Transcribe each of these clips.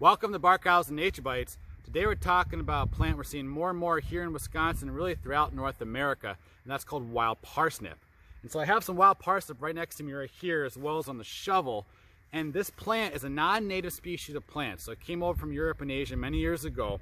Welcome to Barkhausen Nature Bites. Today we're talking about a plant we're seeing more and more here in Wisconsin and really throughout North America, and that's called wild parsnip. And so I have some wild parsnip right next to me right here as well as on the shovel. And this plant is a non-native species of plant. So it came over from Europe and Asia many years ago.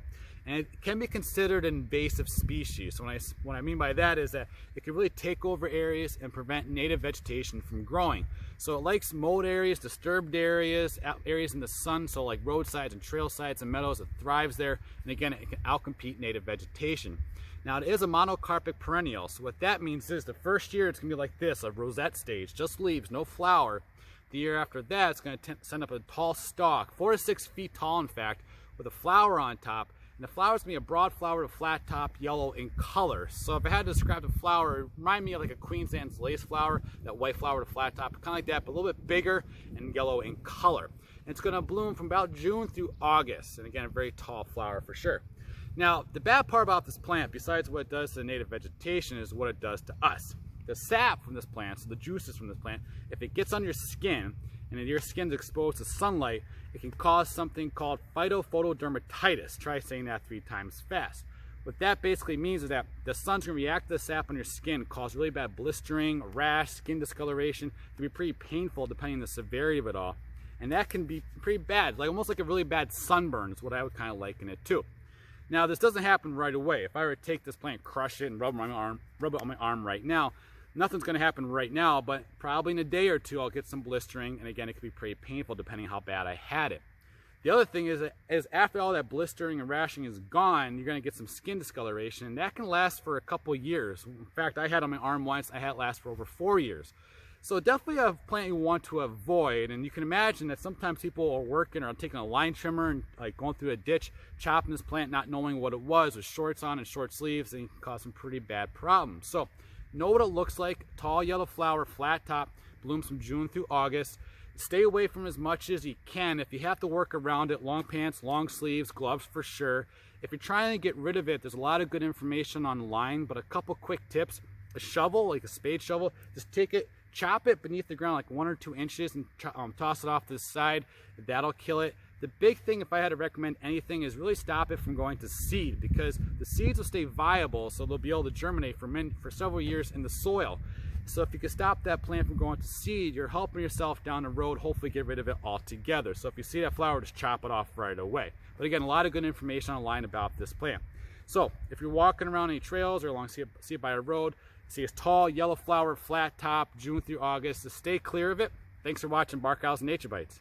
And it can be considered an invasive species. So what I mean by that is that it can really take over areas and prevent native vegetation from growing. So it likes mowed areas, disturbed areas, areas in the sun, so like roadsides and trail sides and meadows. It thrives there. And again, it can outcompete native vegetation. Now it is a monocarpic perennial. So what that means is the first year it's going to be like this, a rosette stage, just leaves, no flower. The year after that, it's going to send up a tall stalk, 4 to 6 feet tall in fact, with a flower on top. And the flower is going to be a broad flower with a flat top, yellow in color. So if I had to describe the flower, it reminds me of like a Queensland's lace flower, that white flower with a flat top, kind of like that, but a little bit bigger and yellow in color. And it's going to bloom from about June through August. And again, a very tall flower for sure. Now, the bad part about this plant, besides what it does to the native vegetation, is what it does to us. The sap from this plant, so the juices from this plant, if it gets on your skin and if your skin's exposed to sunlight, it can cause something called phytophotodermatitis. Try saying that 3 times fast. What that basically means is that the sun's going to react to the sap on your skin, cause really bad blistering, rash, skin discoloration. It can be pretty painful depending on the severity of it all. And that can be pretty bad, like almost like a really bad sunburn is what I would kind of liken it to. Now this doesn't happen right away. If I were to take this plant, crush it, and rub it on my arm right now, nothing's going to happen right now, but probably in a day or two I'll get some blistering, and again it can be pretty painful depending on how bad I had it. The other thing is after all that blistering and rashing is gone, you're going to get some skin discoloration, and that can last for a couple years. In fact, I had on my arm once, I had it last for over 4 years. So definitely a plant you want to avoid, and you can imagine that sometimes people are working or taking a line trimmer and like going through a ditch, chopping this plant, not knowing what it was, with shorts on and short sleeves, and it can cause some pretty bad problems. So know what it looks like, tall yellow flower, flat top, blooms from June through August. Stay away from as much as you can. If you have to work around it, long pants, long sleeves, gloves for sure. If you're trying to get rid of it, there's a lot of good information online, but a couple quick tips. A shovel, like a spade shovel, just take it, chop it beneath the ground like 1 or 2 inches and toss it off to the side. That'll kill it. The big thing, if I had to recommend anything, is really stop it from going to seed, because the seeds will stay viable, so they'll be able to germinate for several years in the soil. So if you can stop that plant from going to seed, you're helping yourself down the road, hopefully get rid of it altogether. So if you see that flower, just chop it off right away. But again, a lot of good information online about this plant. So if you're walking around any trails or along see it by a road, see a tall yellow flower, flat top, June through August, just stay clear of it. Thanks for watching Barkhausen Nature Bites.